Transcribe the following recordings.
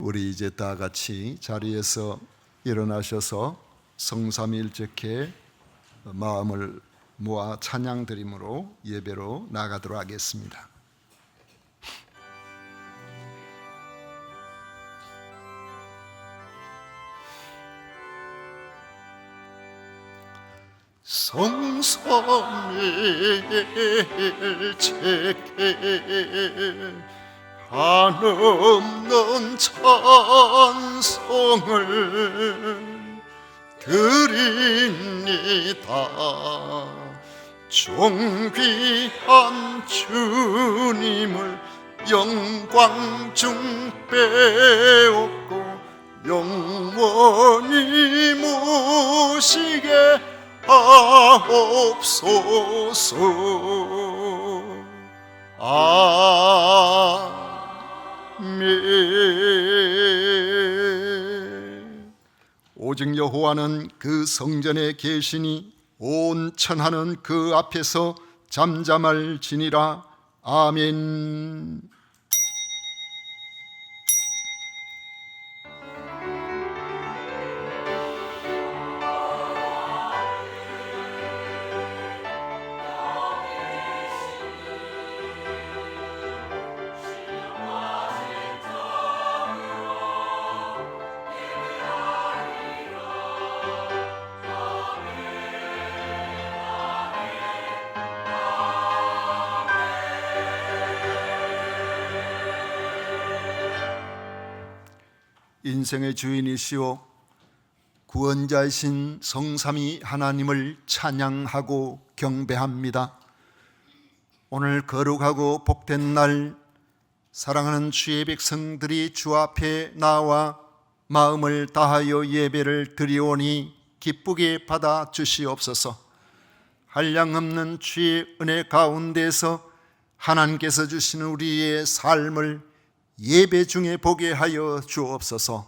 우리 이제 다 같이 자리에서 일어나셔서 성삼일절께 마음을 모아 찬양 드림으로 예배로 나가도록 하겠습니다. 성삼일절께 한없는 찬송을 드립니다. 존귀한 주님을 영광 중 빼앗고 영원히 모시게 하옵소서. 아멘. 오직 여호와는 그 성전에 계시니 온 천하는 그 앞에서 잠잠할지니라. 아멘. 인생의 주인이시오 구원자이신 성삼위 하나님을 찬양하고 경배합니다. 오늘 거룩하고 복된 날, 사랑하는 주의 백성들이 주 앞에 나와 마음을 다하여 예배를 드리오니 기쁘게 받아 주시옵소서. 한량없는 주의 은혜 가운데서 하나님께서 주시는 우리의 삶을 예배 중에 보게 하여 주옵소서.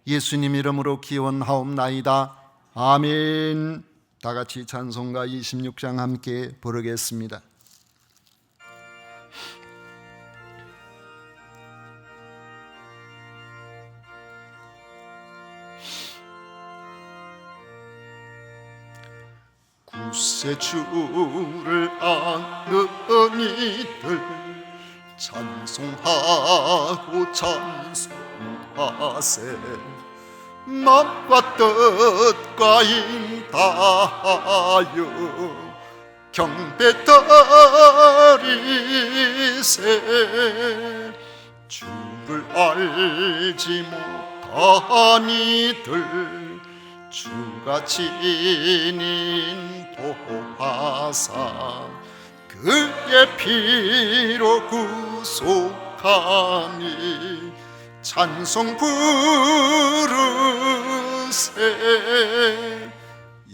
예수님 이름으로 기원하옵나이다. 아멘. 다 같이 찬송가 26장 함께 부르겠습니다. 구세주를 아는 이들 찬송하고 찬송하세. 맘과 뜻과 인다하여 경배 드리세. 주를 알지 못한 이들 주가 진인 도하사 그의 피로 구속하니 찬송 부르세.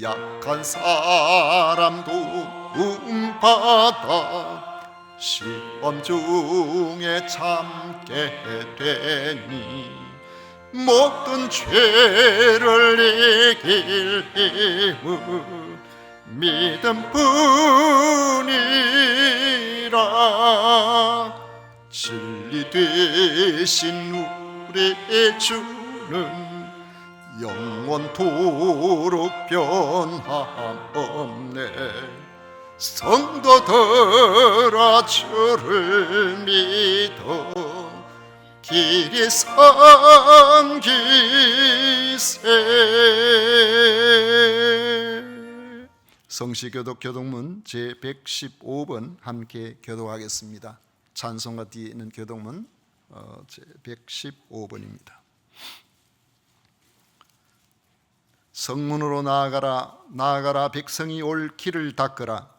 약한 사람 도움받아 시험 중에 참게 되니 모든 죄를 이길 힘을 믿음뿐이라. 진리 되신 우리의 주는 영원토록 변함없네. 성도들아 주를 믿어 길이 섬기세. 성시교독 교독문 제115번 함께 교독하겠습니다. 찬송가 뒤에 있는 교독문 제115번입니다. 성문으로 나아가라, 나아가라. 백성이 올 길을 닦으라.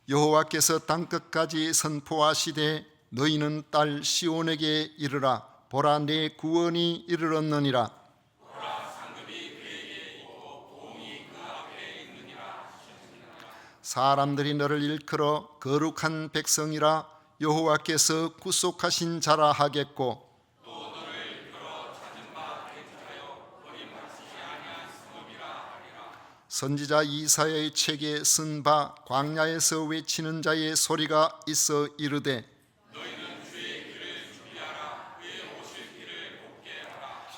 여호와께서 땅끝까지 선포하시되 너희는 딸 시온에게 이르라. 보라, 내 구원이 이르렀느니라. 사람들이 너를 일컬어 거룩한 백성이라 여호와께서 구속하신 자라 하겠고, 또 너를 일컬어 찾은 바 택하여 버림받지 아니한 성읍이라 하리라. 선지자 이사야의 책에 쓴 바 광야에서 외치는 자의 소리가 있어 이르되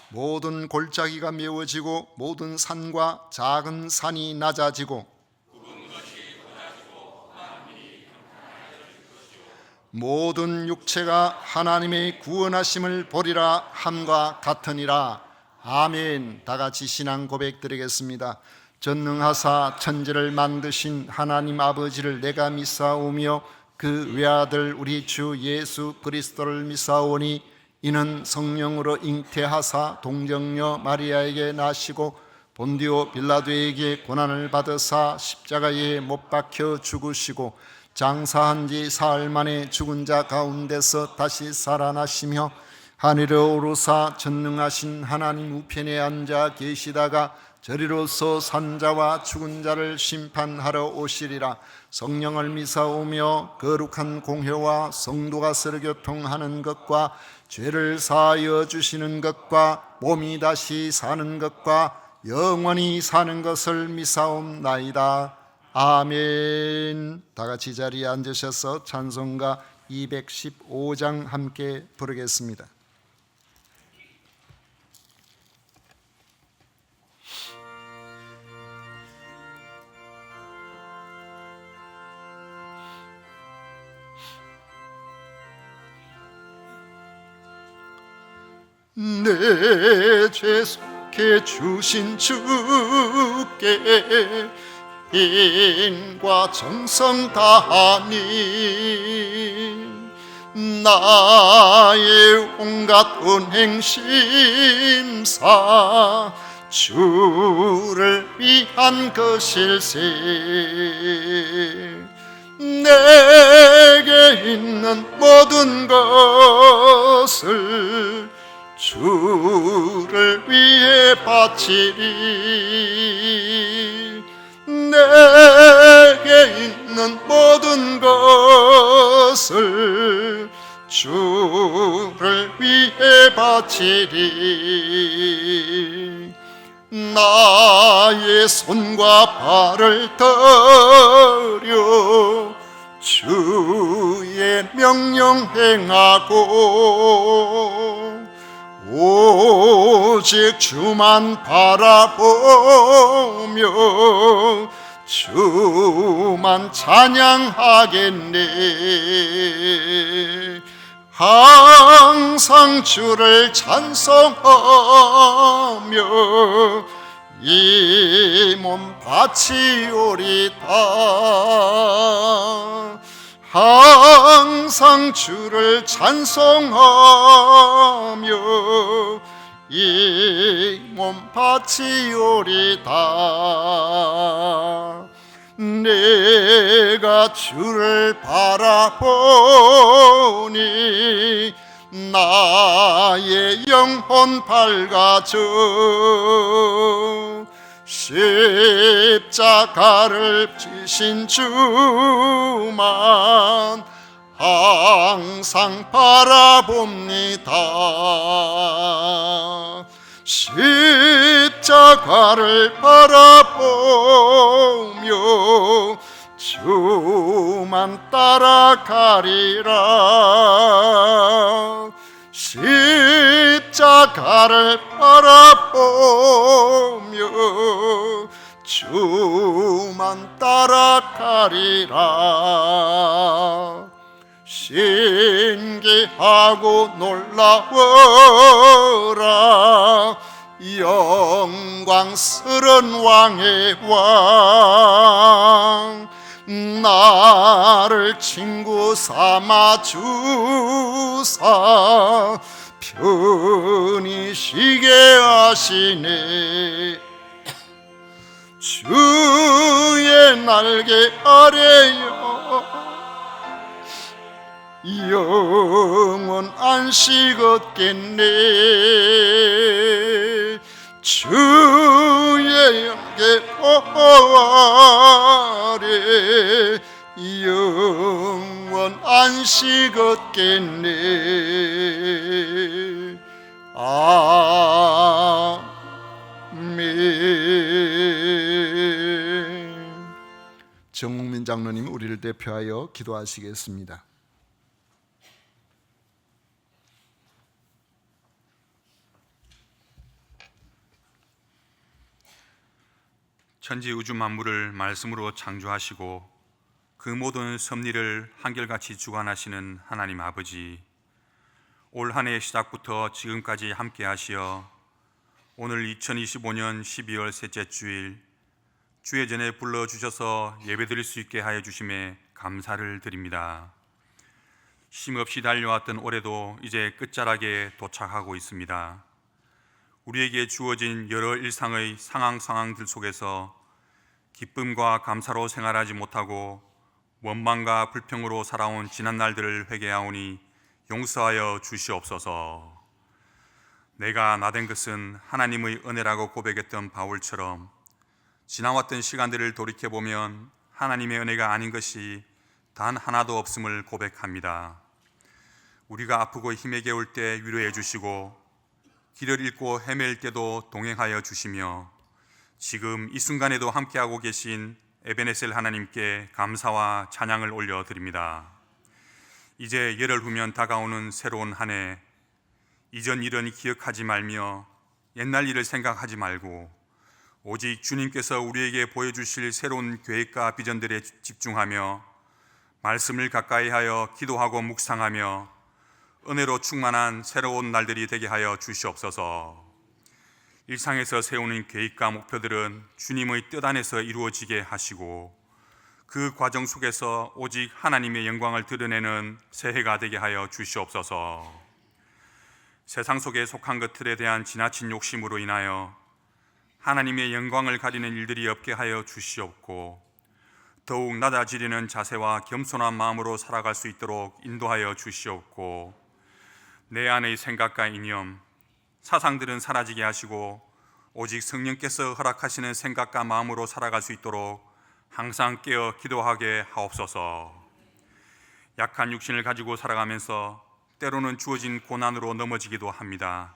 모든 골짜기가 메워지고 모든 산과 작은 산이 낮아지고 모든 육체가 하나님의 구원하심을 보리라 함과 같으니라. 아멘. 다 같이 신앙 고백 드리겠습니다. 전능하사 천지를 만드신 하나님 아버지를 내가 믿사오며 그 외아들 우리 주 예수 그리스도를 믿사오니 이는 성령으로 잉태하사 동정녀 마리아에게 나시고 본디오 빌라도에게 고난을 받으사 십자가에 못 박혀 죽으시고 장사한 지 사흘 만에 죽은 자 가운데서 다시 살아나시며 하늘에 오르사 전능하신 하나님 우편에 앉아 계시다가 저리로서 산자와 죽은 자를 심판하러 오시리라. 성령을 믿사오며 거룩한 공회와 성도가 서로 교통하는 것과 죄를 사하여 주시는 것과 몸이 다시 사는 것과 영원히 사는 것을 믿사옵나이다. 아멘. 다 같이 자리에 앉으셔서 찬송가 215장 함께 부르겠습니다. 내 죄 속해 주신 주께 인과 정성 다하니 나의 온갖 은행심사 주를 위한 것일세. 내게 있는 모든 것을 주를 위해 바치리. 내게 있는 모든 것을 주를 위해 바치리. 나의 손과 발을 들여 주의 명령 행하고 오직 주만 바라보며 주만 찬양하겠네. 항상 주를 찬송하며 이 몸 바치오리다. 항상 주를 찬송하며 이 몸 바치오리다. 내가 주를 바라보니 나의 영혼 밝아져. 십자가를 지신 주만 항상 바라봅니다. 십자가를 바라보며 주만 따라가리라. 십자가를 바라보며 주만 따라가리라. 신기하고 놀라워라. 영광스런 왕의 왕 나를 친구 삼아 주사 편히 쉬게 하시네. 주의 날개 아래여 영원 안식 얻겠네. 주의 영계 아래 영원 안식 얻겠네. 아멘. 정민 장로님 우리를 대표하여 기도하시겠습니다. 천지 우주 만물을 말씀으로 창조하시고 그 모든 섭리를 한결같이 주관하시는 하나님 아버지, 올 한 해의 시작부터 지금까지 함께 하시어 오늘 2025년 12월 셋째 주일 주의 전에 불러주셔서 예배드릴 수 있게 하여 주심에 감사를 드립니다. 쉼없이 달려왔던 올해도 이제 끝자락에 도착하고 있습니다. 우리에게 주어진 여러 일상의 상황들 속에서 기쁨과 감사로 생활하지 못하고 원망과 불평으로 살아온 지난 날들을 회개하오니 용서하여 주시옵소서. 내가 나된 것은 하나님의 은혜라고 고백했던 바울처럼 지나왔던 시간들을 돌이켜보면 하나님의 은혜가 아닌 것이 단 하나도 없음을 고백합니다. 우리가 아프고 힘에 겨울 때 위로해 주시고 길을 잃고 헤맬 때도 동행하여 주시며 지금 이 순간에도 함께하고 계신 에베네셀 하나님께 감사와 찬양을 올려드립니다. 이제 열흘 후면 다가오는 새로운 한 해, 이전 일은 기억하지 말며 옛날 일을 생각하지 말고 오직 주님께서 우리에게 보여주실 새로운 계획과 비전들에 집중하며 말씀을 가까이 하여 기도하고 묵상하며 은혜로 충만한 새로운 날들이 되게 하여 주시옵소서. 일상에서 세우는 계획과 목표들은 주님의 뜻 안에서 이루어지게 하시고 그 과정 속에서 오직 하나님의 영광을 드러내는 새해가 되게 하여 주시옵소서. 세상 속에 속한 것들에 대한 지나친 욕심으로 인하여 하나님의 영광을 가리는 일들이 없게 하여 주시옵고 더욱 낮아지려는 자세와 겸손한 마음으로 살아갈 수 있도록 인도하여 주시옵고 내 안의 생각과 이념, 사상들은 사라지게 하시고 오직 성령께서 허락하시는 생각과 마음으로 살아갈 수 있도록 항상 깨어 기도하게 하옵소서. 약한 육신을 가지고 살아가면서 때로는 주어진 고난으로 넘어지기도 합니다.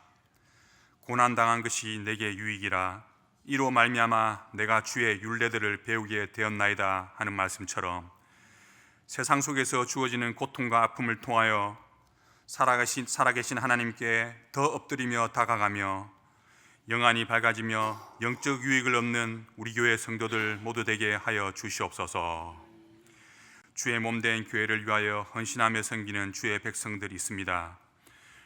고난당한 것이 내게 유익이라 이로 말미암아 내가 주의 율례들을 배우게 되었나이다 하는 말씀처럼 세상 속에서 주어지는 고통과 아픔을 통하여 살아계신 하나님께 더 엎드리며 다가가며 영안이 밝아지며 영적 유익을 얻는 우리 교회 성도들 모두 되게 하여 주시옵소서. 주의 몸된 교회를 위하여 헌신하며 섬기는 주의 백성들이 있습니다.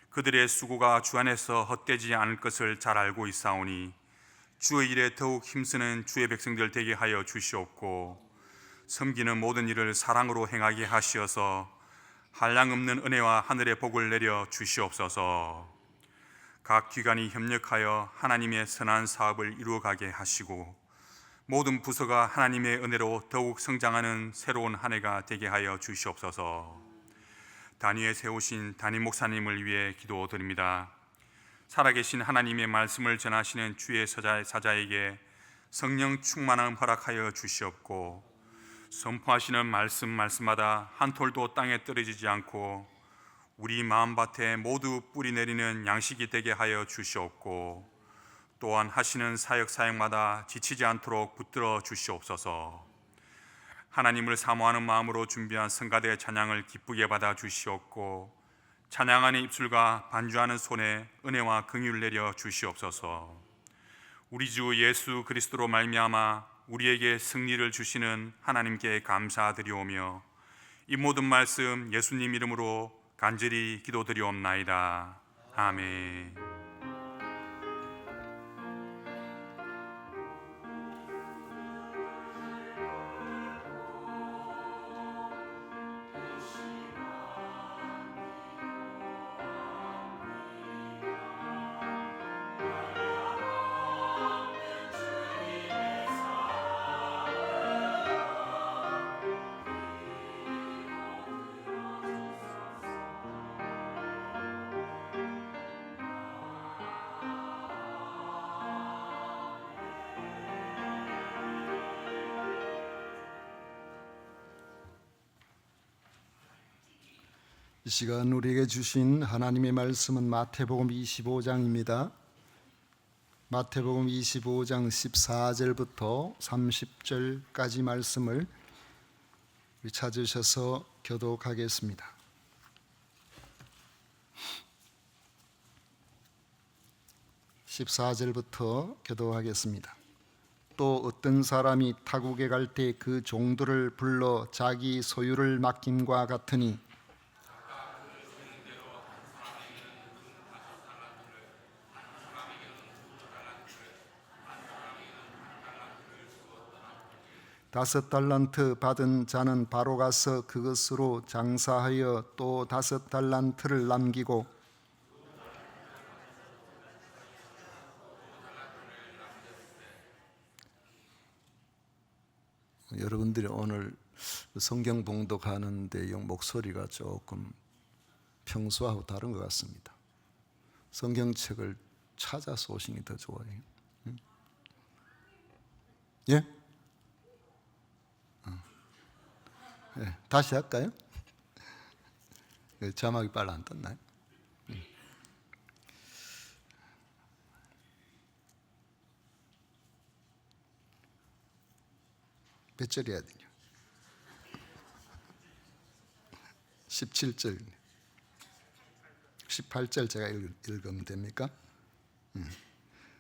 그들의 수고가 주 안에서 헛되지 않을 것을 잘 알고 있사오니 주의 일에 더욱 힘쓰는 주의 백성들 되게 하여 주시옵고 섬기는 모든 일을 사랑으로 행하게 하시어서 한량없는 은혜와 하늘의 복을 내려 주시옵소서. 각 기관이 협력하여 하나님의 선한 사업을 이루어가게 하시고 모든 부서가 하나님의 은혜로 더욱 성장하는 새로운 한 해가 되게 하여 주시옵소서. 단위에 세우신 담임 목사님을 위해 기도드립니다. 살아계신 하나님의 말씀을 전하시는 주의 사자에게 성령 충만함 허락하여 주시옵고 선포하시는 말씀마다 한 톨도 땅에 떨어지지 않고 우리 마음밭에 모두 뿌리 내리는 양식이 되게 하여 주시옵고 또한 하시는 사역마다 지치지 않도록 붙들어 주시옵소서. 하나님을 사모하는 마음으로 준비한 성가대 찬양을 기쁘게 받아 주시옵고 찬양하는 입술과 반주하는 손에 은혜와 긍휼을 내려 주시옵소서. 우리 주 예수 그리스도로 말미암아 우리에게 승리를 주시는 하나님께 감사드리오며 이 모든 말씀 예수님 이름으로 간절히 기도드리옵나이다. 아멘. 이 시간 우리에게 주신 하나님의 말씀은 마태복음 25장입니다. 마태복음 25장 14절부터 30절까지 말씀을 우리 찾으셔서 교독하겠습니다. 14절부터 교독하겠습니다. 또 어떤 사람이 타국에 갈 때 그 종들을 불러 자기 소유를 맡김과 같으니 다섯 달란트 받은 자는 바로 가서 그것으로 장사하여 또 다섯 달란트를 남기고 여러분들이 오늘 성경 봉독하는데 목소리가 조금 평소하고 다른 것 같습니다. 성경책을 찾아서 오시는 게 더 좋아요. 예? 네, 다시 할까요? 자막이 빨리 안 떴나요? 몇 절 해야 되냐? 17절, 18절 제가 읽으면 됩니까?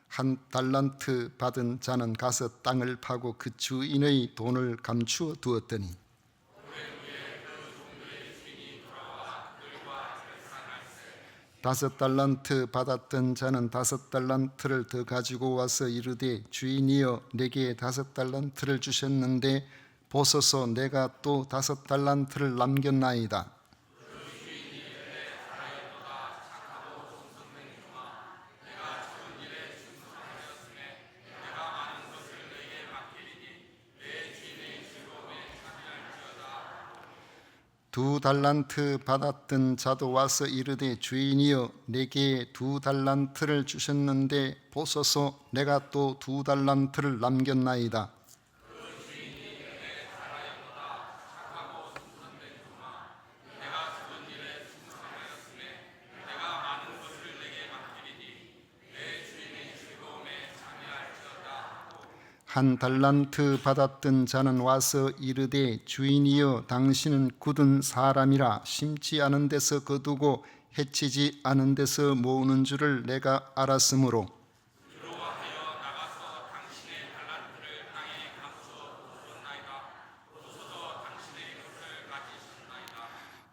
한 달란트 받은 자는 가서 땅을 파고 그 주인의 돈을 감추어 두었더니 다섯 달란트 받았던 자는 다섯 달란트를 더 가지고 와서 이르되 주인이여 내게 다섯 달란트를 주셨는데 보소서 내가 또 다섯 달란트를 남겼나이다. 두 달란트 받았던 자도 와서 이르되 주인이여 내게 두 달란트를 주셨는데 보소서 내가 또 두 달란트를 남겼나이다. 한 달란트 받았던 자는 와서 이르되 주인이여 당신은 굳은 사람이라 심지 않은 데서 거두고 해치지 않은 데서 모으는 줄을 내가 알았으므로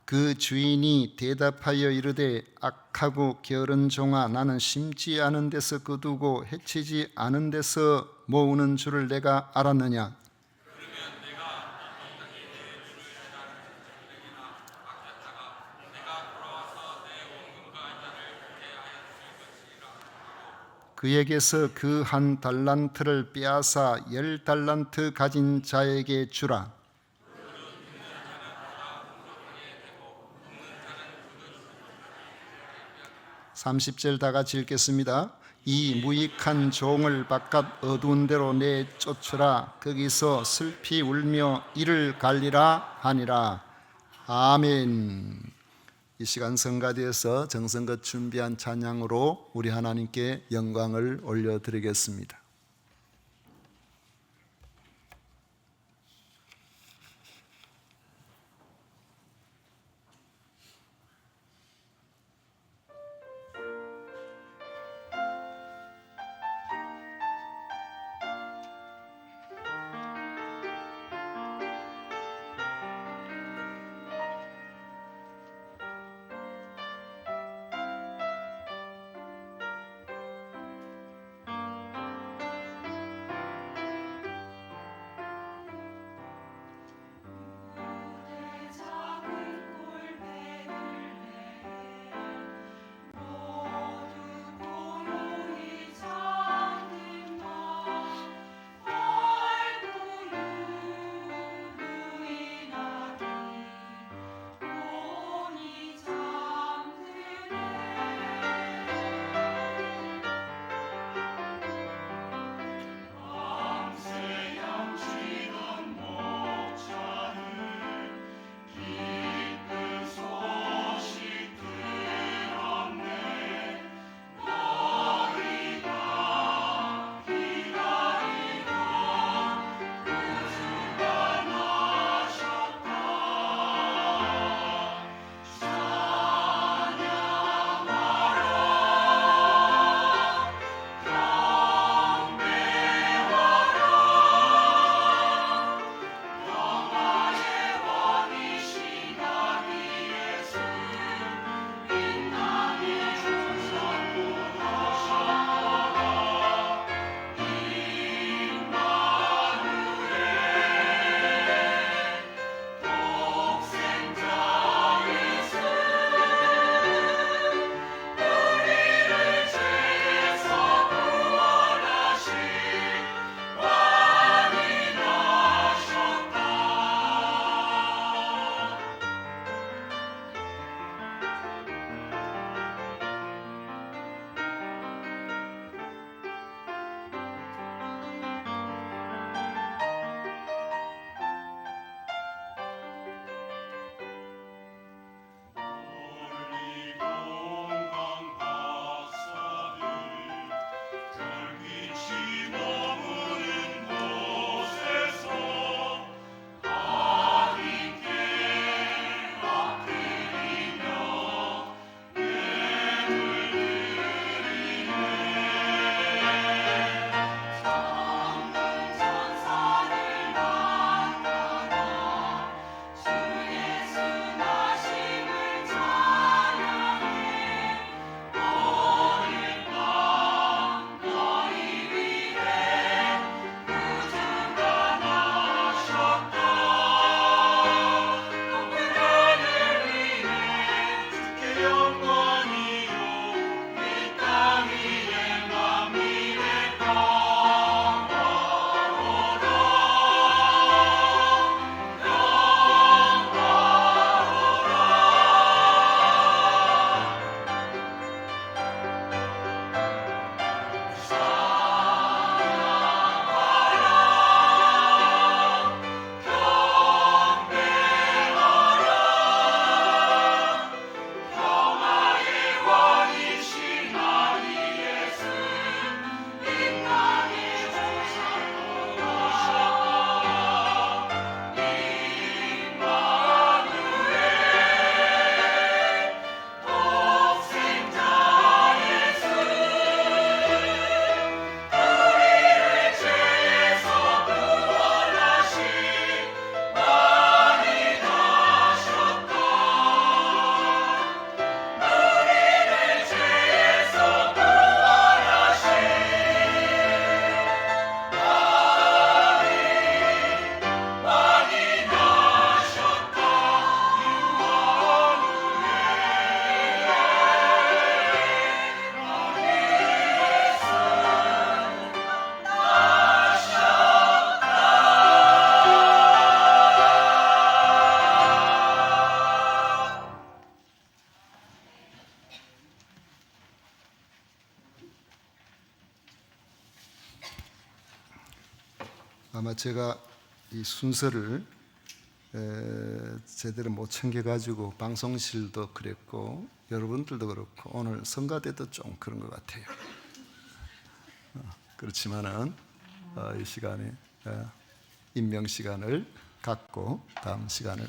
그 주인이 대답하여 이르되 악하고 게으른 종아 나는 심지 않은 데서 거두고 해치지 않은 데서 모으는 줄을 내가 알았느냐. 그에게서 그 한 달란트를 빼앗아 10달란트 가진 자에게 주라. 30절 다 같이 읽겠습니다. 이 무익한 종을 바깥 어두운 데로 내쫓으라. 거기서 슬피 울며 이를 갈리라 하니라. 아멘. 이 시간 성가대에서 정성껏 준비한 찬양으로 우리 하나님께 영광을 올려드리겠습니다. 아마 제가 이 순서를 제대로 못 챙겨가지고 방송실도 그랬고 여러분들도 그렇고 오늘 성가대도 좀 그런 것 같아요. 그렇지만은 이 시간에 임명 시간을 갖고 다음 시간을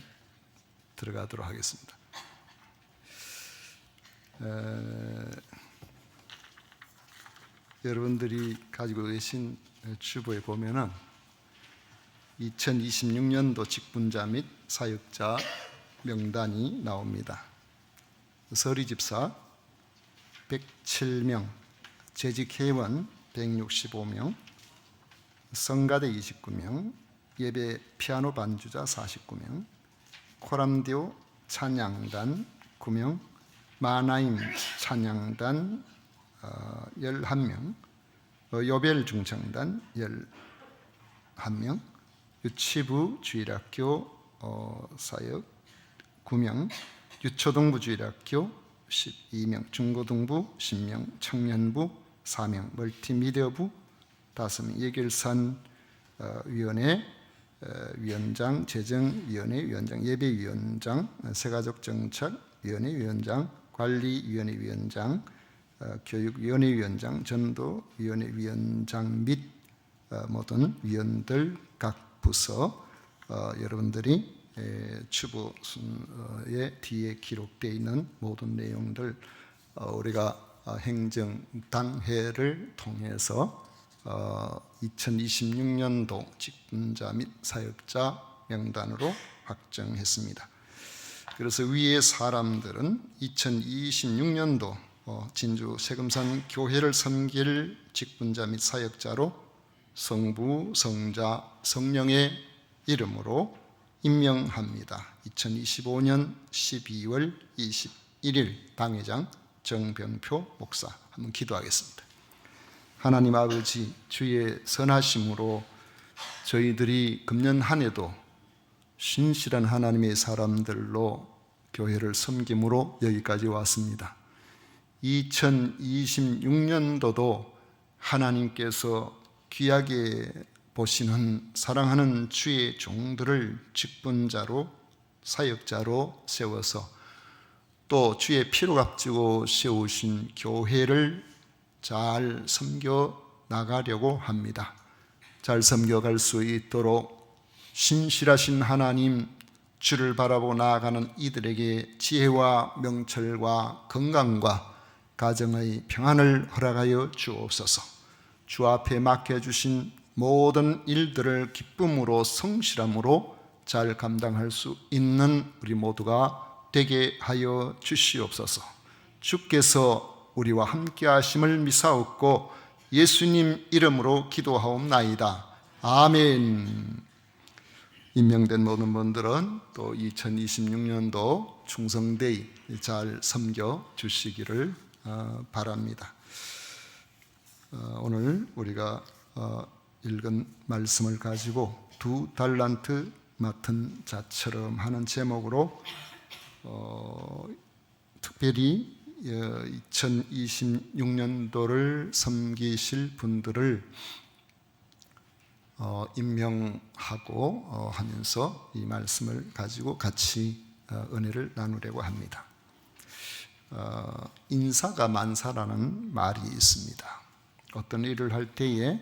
들어가도록 하겠습니다. 여러분들이 가지고 계신 주보에 보면은 2026년도 직분자 및 사역자 명단이 나옵니다. 서리집사 107명, 재직회원 165명, 성가대 29명, 예배 피아노 반주자 49명, 코람디오 찬양단 9명, 마나임 찬양단 11명, 요벨 중창단 11명, 유치부 주일학교 사역 9명, 유초등부 주일학교 12명, 중고등부 10명, 청년부 4명, 멀티미디어부 5명, 예결산 위원회 위원장, 재정위원회 위원장, 예배위원장, 새가족정책위원회 위원장, 관리위원회 위원장, 교육위원회 위원장, 전도위원회 위원장 및 모든 위원들 각 부서 여러분들이 추보에 뒤에 기록되어 있는 모든 내용들 우리가 행정당회를 통해서 2026년도 직분자 및 사역자 명단으로 확정했습니다. 그래서 위의 사람들은 2026년도 진주 세금산 교회를 섬길 직분자 및 사역자로 성부, 성자, 성령의 이름으로 임명합니다. 2025년 12월 21일 당회장 정병표 목사. 한번 기도하겠습니다. 하나님 아버지, 주의 선하심으로 저희들이 금년 한 해도 신실한 하나님의 사람들로 교회를 섬김으로 여기까지 왔습니다. 2026년도도 하나님께서 귀하게 보시는 사랑하는 주의 종들을 직분자로 사역자로 세워서 또 주의 피로 값지고 세우신 교회를 잘 섬겨 나가려고 합니다. 잘 섬겨갈 수 있도록 신실하신 하나님, 주를 바라보고 나아가는 이들에게 지혜와 명철과 건강과 가정의 평안을 허락하여 주옵소서. 주 앞에 맡겨주신 모든 일들을 기쁨으로 성실함으로 잘 감당할 수 있는 우리 모두가 되게 하여 주시옵소서. 주께서 우리와 함께 하심을 미사옵고 예수님 이름으로 기도하옵나이다. 아멘. 임명된 모든 분들은 또 2026년도 충성되이 잘 섬겨 주시기를 바랍니다. 오늘 우리가 읽은 말씀을 가지고 2 달란트 맡은 자처럼 하는 제목으로 특별히 2026년도를 섬기실 분들을 임명하고 하면서 이 말씀을 가지고 같이 은혜를 나누려고 합니다. 인사가 만사라는 말이 있습니다. 어떤 일을 할 때에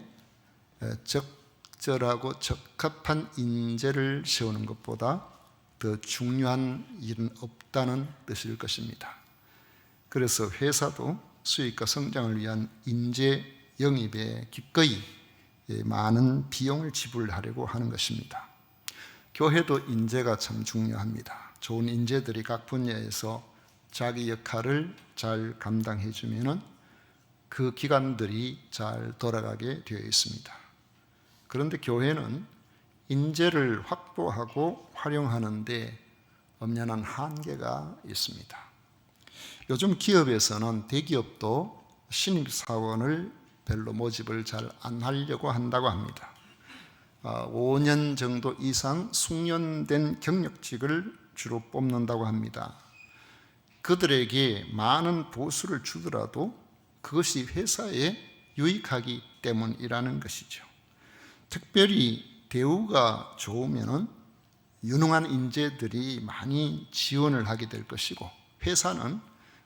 적절하고 적합한 인재를 세우는 것보다 더 중요한 일은 없다는 뜻일 것입니다. 그래서 회사도 수익과 성장을 위한 인재 영입에 기꺼이 많은 비용을 지불하려고 하는 것입니다. 교회도 인재가 참 중요합니다. 좋은 인재들이 각 분야에서 자기 역할을 잘 감당해 주면은 그 기관들이 잘 돌아가게 되어 있습니다. 그런데 교회는 인재를 확보하고 활용하는데 엄연한 한계가 있습니다. 요즘 기업에서는 대기업도 신입사원을 별로 모집을 잘 안 하려고 한다고 합니다. 5년 정도 이상 숙련된 경력직을 주로 뽑는다고 합니다. 그들에게 많은 보수를 주더라도 그것이 회사에 유익하기 때문이라는 것이죠. 특별히 대우가 좋으면은 유능한 인재들이 많이 지원을 하게 될 것이고, 회사는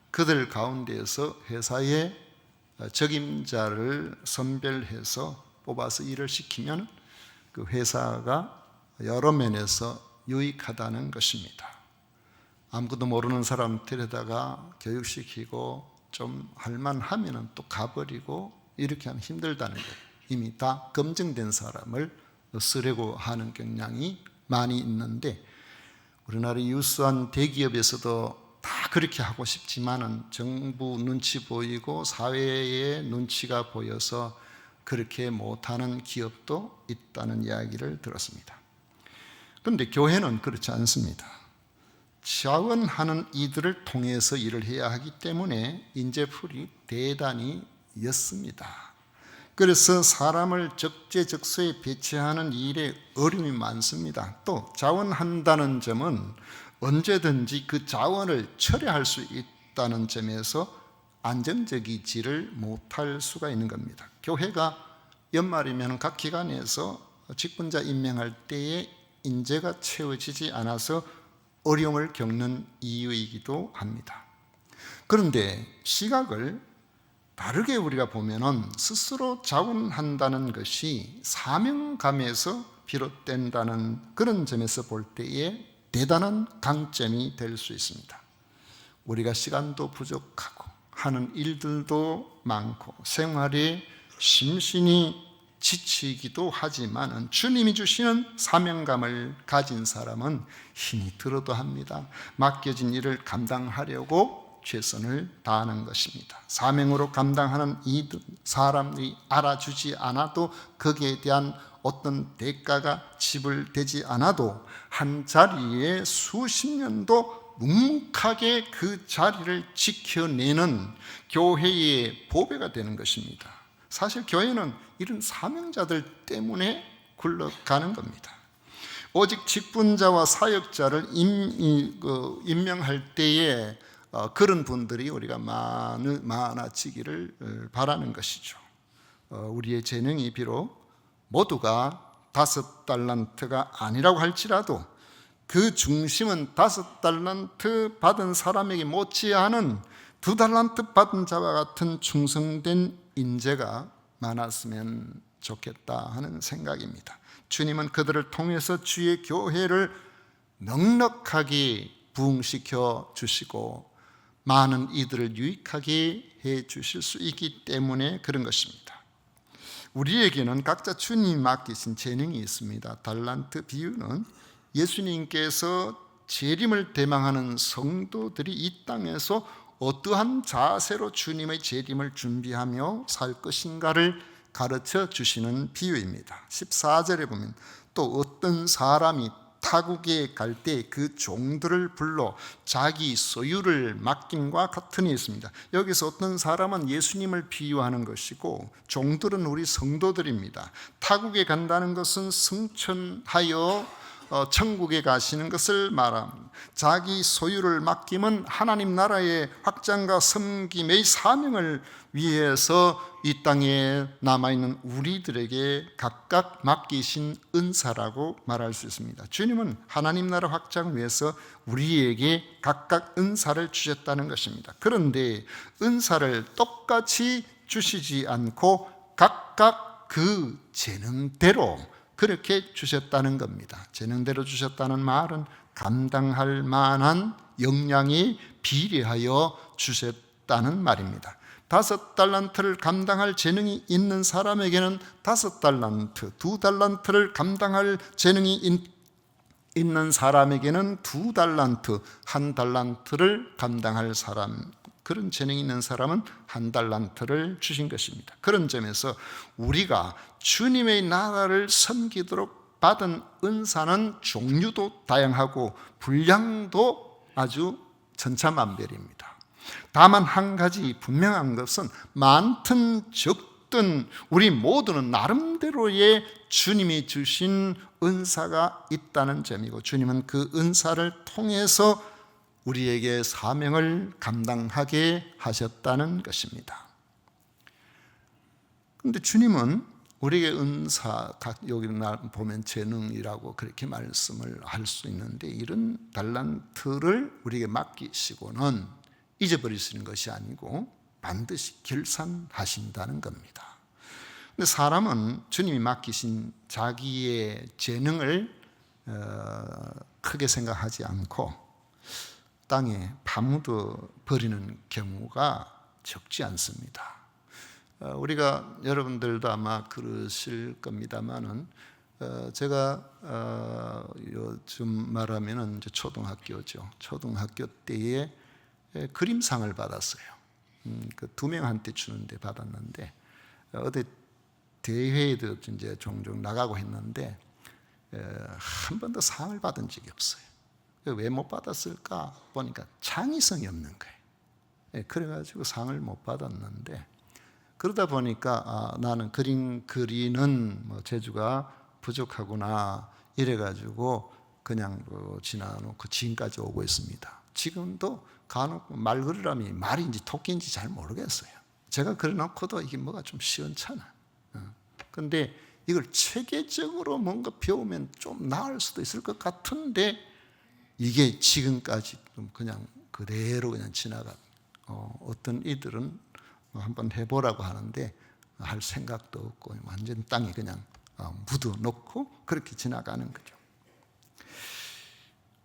그들 가운데에서 회사의 적임자를 선별해서 뽑아서 일을 시키면 그 회사가 여러 면에서 유익하다는 것입니다. 아무것도 모르는 사람 데려다가 교육시키고 좀 할만하면 또 가버리고 이렇게 하면 힘들다는 거예요. 이미 다 검증된 사람을 쓰려고 하는 경향이 많이 있는데, 우리나라 유수한 대기업에서도 다 그렇게 하고 싶지만은 정부 눈치 보이고 사회의 눈치가 보여서 그렇게 못하는 기업도 있다는 이야기를 들었습니다. 그런데 교회는 그렇지 않습니다. 자원하는 이들을 통해서 일을 해야 하기 때문에 인재풀이 대단히 였습니다. 그래서 사람을 적재적소에 배치하는 일에 어려움이 많습니다. 또 자원한다는 점은 언제든지 그 자원을 철회할 수 있다는 점에서 안정적이지를 못할 수가 있는 겁니다. 교회가 연말이면 각 기관에서 직분자 임명할 때에 인재가 채워지지 않아서 어려움을 겪는 이유이기도 합니다. 그런데 시각을 다르게 우리가 보면은 스스로 자원한다는 것이 사명감에서 비롯된다는 그런 점에서 볼 때에 대단한 강점이 될 수 있습니다. 우리가 시간도 부족하고 하는 일들도 많고 생활에 심신이 지치기도 하지만 주님이 주시는 사명감을 가진 사람은 힘이 들어도 합니다. 맡겨진 일을 감당하려고 최선을 다하는 것입니다. 사명으로 감당하는 이 사람들이 알아주지 않아도 거기에 대한 어떤 대가가 지불되지 않아도 한 자리에 수십 년도 묵묵하게 그 자리를 지켜내는 교회의 보배가 되는 것입니다. 사실 교회는 이런 사명자들 때문에 굴러가는 겁니다. 오직 직분자와 사역자를 임명할 때에 그런 분들이 우리가 많아지기를 바라는 것이죠. 우리의 재능이 비록 모두가 5달란트가 아니라고 할지라도 그 중심은 5달란트 받은 사람에게 못지않은 2달란트 받은 자와 같은 충성된 인재가 많았으면 좋겠다 하는 생각입니다. 주님은 그들을 통해서 주의 교회를 넉넉하게 부흥시켜 주시고 많은 이들을 유익하게 해 주실 수 있기 때문에 그런 것입니다. 우리에게는 각자 주님이 맡기신 재능이 있습니다. 달란트 비유는 예수님께서 재림을 대망하는 성도들이 이 땅에서 어떠한 자세로 주님의 재림을 준비하며 살 것인가를 가르쳐 주시는 비유입니다. 14절에 보면 또 어떤 사람이 타국에 갈 때 그 종들을 불러 자기 소유를 맡김과 같으니 있습니다. 여기서 어떤 사람은 예수님을 비유하는 것이고 종들은 우리 성도들입니다. 타국에 간다는 것은 승천하여 천국에 가시는 것을 말합니다. 자기 소유를 맡김은 하나님 나라의 확장과 섬김의 사명을 위해서 이 땅에 남아있는 우리들에게 각각 맡기신 은사라고 말할 수 있습니다. 주님은 하나님 나라 확장을 위해서 우리에게 각각 은사를 주셨다는 것입니다. 그런데 은사를 똑같이 주시지 않고 각각 그 재능대로 그렇게 주셨다는 겁니다. 재능대로 주셨다는 말은 감당할 만한 역량이 비례하여 주셨다는 말입니다. 5달란트를 감당할 재능이 있는 사람에게는 5달란트, 2달란트를 감당할 재능이 있는 사람에게는 2달란트, 1달란트를 감당할 사람, 그런 재능이 있는 사람은 1달란트를 주신 것입니다. 그런 점에서 우리가 주님의 나라를 섬기도록 받은 은사는 종류도 다양하고 분량도 아주 천차만별입니다. 다만 한 가지 분명한 것은 많든 적든 우리 모두는 나름대로의 주님이 주신 은사가 있다는 점이고 주님은 그 은사를 통해서 우리에게 사명을 감당하게 하셨다는 것입니다. 그런데 주님은 우리에게 은사, 여기 보면 재능이라고 그렇게 말씀을 할 수 있는데, 이런 달란트를 우리에게 맡기시고는 잊어버리시는 것이 아니고 반드시 결산하신다는 겁니다. 근데 사람은 주님이 맡기신 자기의 재능을 크게 생각하지 않고 땅에 파묻어 버리는 경우가 적지 않습니다. 우리가 여러분들도 아마 그러실 겁니다만은, 제가 요즘 말하면은 이제 초등학교죠. 초등학교 때에 그림상을 받았어요. 그 2명한테 주는데 받았는데, 어디 대회에도 이제 종종 나가고 했는데 한 번도 상을 받은 적이 없어요. 왜 못 받았을까 보니까 창의성이 없는 거예요. 그래가지고 상을 못 받았는데, 그러다 보니까 나는 그림 그리는 재주가 부족하구나 이래가지고 그냥 지나놓고 지금까지 오고 있습니다. 지금도 간혹 말 그리라면 말인지 토끼인지 잘 모르겠어요. 제가 그려놓고도 이게 뭐가 좀 시원찮아. 근데 이걸 체계적으로 뭔가 배우면 좀 나을 수도 있을 것 같은데, 이게 지금까지 좀 그냥 그대로 그냥 지나가. 어떤 이들은 한번 해보라고 하는데 할 생각도 없고 완전 땅에 그냥 묻어놓고 그렇게 지나가는 거죠.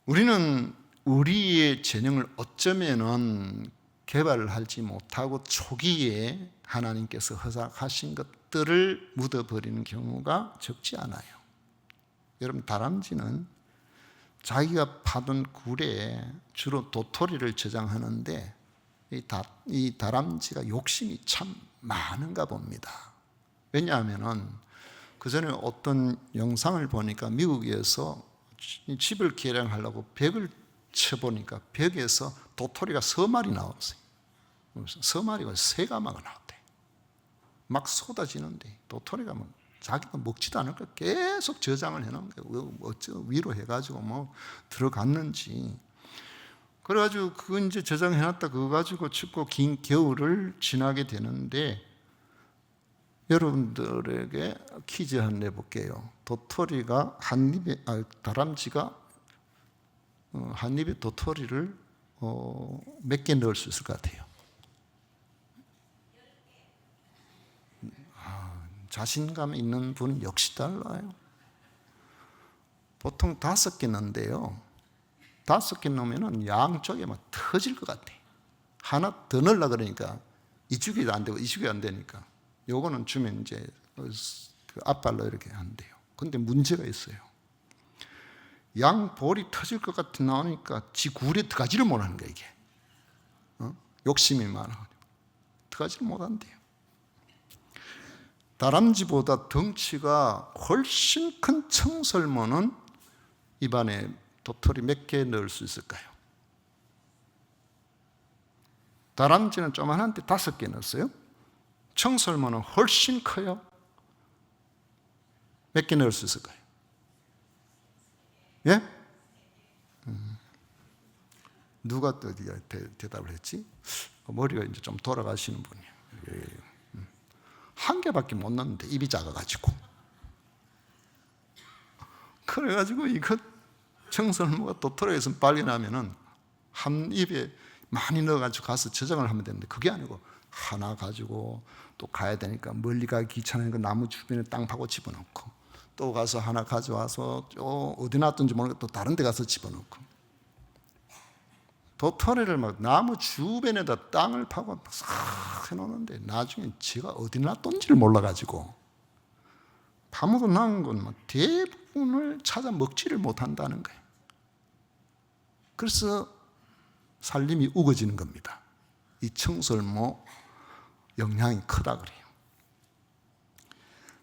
우리는 우리의 재능을 어쩌면은 개발을 하지 못하고 초기에 하나님께서 허락하신 것들을 묻어버리는 경우가 적지 않아요. 여러분, 다람쥐는 자기가 파던 굴에 주로 도토리를 저장하는데, 이 다람쥐가 욕심이 참 많은가 봅니다. 왜냐하면은 그 전에 어떤 영상을 보니까 미국에서 집을 개량하려고 벽을 쳐보니까 벽에서 도토리가 3마리 나왔어요. 3마리가 3가마가 나왔대. 막 쏟아지는데 도토리가 자기가 먹지도 않을 거 계속 저장을 해놓은 거예요. 어쩌 위로 해가지고 뭐 들어갔는지. 그래가지고 그거 이제 저장해놨다 그거 가지고 춥고 긴 겨울을 지나게 되는데, 여러분들에게 퀴즈 한번 내볼게요. 도토리가 다람쥐가 한 입에 도토리를 몇 개 넣을 수 있을 것 같아요? 자신감 있는 분은 역시 달라요. 보통 5개 넣는데요, 5개 넣으면 양쪽에 막 터질 것 같아. 하나 더 넣으려고 그러니까 이쪽이 안 되고 이쪽이 안 되니까 요거는 주면 이제 그 앞발로 이렇게 한대요. 근데 문제가 있어요. 양 볼이 터질 것 같이 나오니까 지 굴에 들어가지를 못하는 거야, 이게. 욕심이 많아. 들어가지를 못한대요. 다람쥐보다 덩치가 훨씬 큰 청설모는 입안에 도토리 몇 개 넣을 수 있을까요? 다람쥐는 조그만한데 5개 넣었어요. 청설모는 훨씬 커요. 몇 개 넣을 수 있을까요? 예? 누가 또 대답을 했지? 머리가 이제 좀 돌아가시는 분이에요. 예. 1개밖에 못 넣는데 입이 작아가지고. 그래가지고 이거 청설모가 도토리에서 발견하면은 한 입에 많이 넣어가지고 가서 저장을 하면 되는데, 그게 아니고 하나 가지고 또 가야 되니까 멀리 가기 귀찮으니까 나무 주변에 땅 파고 집어넣고, 또 가서 하나 가져와서 어디 놨던지 모르겠고 또 다른 데 가서 집어넣고, 도토리를 막 나무 주변에다 땅을 파고 싹 해놓는데 나중에 지가 어디 놨던지를 몰라가지고 파묻어 나온 건 대부분을 찾아 먹지를 못한다는 거예요. 그래서 살림이 우거지는 겁니다. 이 청설모 영향이 크다 그래요.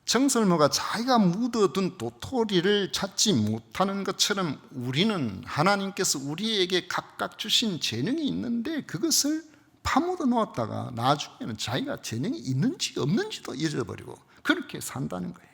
청설모가 자기가 묻어둔 도토리를 찾지 못하는 것처럼 우리는 하나님께서 우리에게 각각 주신 재능이 있는데 그것을 파묻어 놓았다가 나중에는 자기가 재능이 있는지 없는지도 잊어버리고 그렇게 산다는 거예요.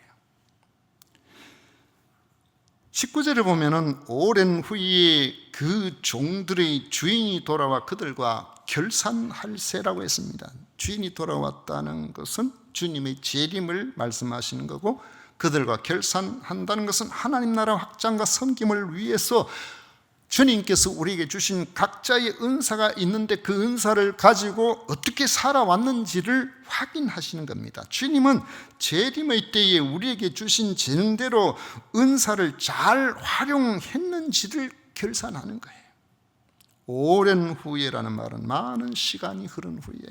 19절에 보면은 오랜 후에 그 종들의 주인이 돌아와 그들과 결산할세라고 했습니다. 주인이 돌아왔다는 것은 주님의 재림을 말씀하시는 거고, 그들과 결산한다는 것은 하나님 나라 확장과 섬김을 위해서 주님께서 우리에게 주신 각자의 은사가 있는데 그 은사를 가지고 어떻게 살아왔는지를 확인하시는 겁니다. 주님은 재림의 때에 우리에게 주신 재능대로 은사를 잘 활용했는지를 결산하는 거예요. 오랜 후에라는 말은 많은 시간이 흐른 후에,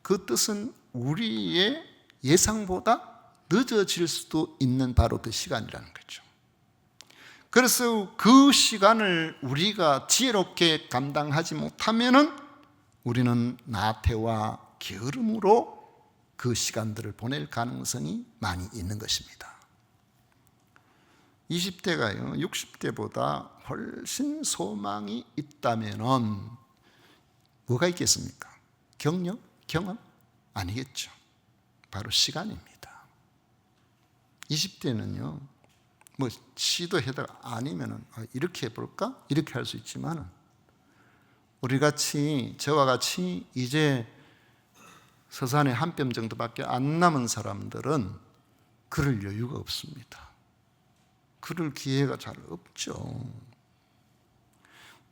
그 뜻은 우리의 예상보다 늦어질 수도 있는 바로 그 시간이라는 거죠. 그래서 그 시간을 우리가 지혜롭게 감당하지 못하면은 우리는 나태와 게으름으로 그 시간들을 보낼 가능성이 많이 있는 것입니다. 20대가요 60대보다 훨씬 소망이 있다면은 뭐가 있겠습니까? 경력? 경험? 아니겠죠. 바로 시간입니다. 20대는요 뭐 시도해다가 아니면은 이렇게 해볼까? 이렇게 할 수 있지만은 우리같이 저와 같이 이제 서산에 한 뼘 정도밖에 안 남은 사람들은 그럴 여유가 없습니다. 그럴 기회가 잘 없죠.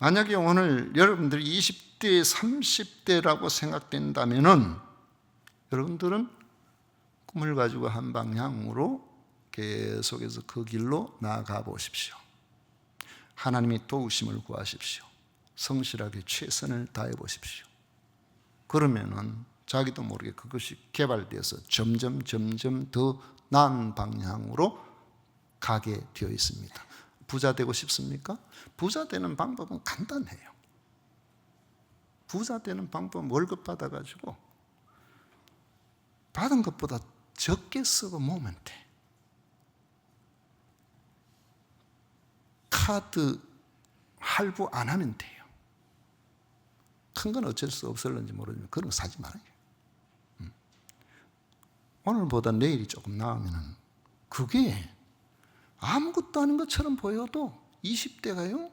만약에 오늘 여러분들이 20대, 30대라고 생각된다면은 여러분들은 꿈을 가지고 한 방향으로 계속해서 그 길로 나아가 보십시오. 하나님의 도우심을 구하십시오. 성실하게 최선을 다해 보십시오. 그러면은 자기도 모르게 그것이 개발돼서 점점 더 나은 방향으로 가게 되어 있습니다. 부자 되고 싶습니까? 부자 되는 방법은 간단해요. 부자 되는 방법은 월급 받아가지고 받은 것보다 적게 쓰고 모으면 돼. 카드 할부 안 하면 돼요. 큰 건 어쩔 수 없을는지 모르지만 그런 거 사지 말아요. 오늘보다 내일이 조금 나으면 그게 아무것도 아닌 것처럼 보여도 20대가요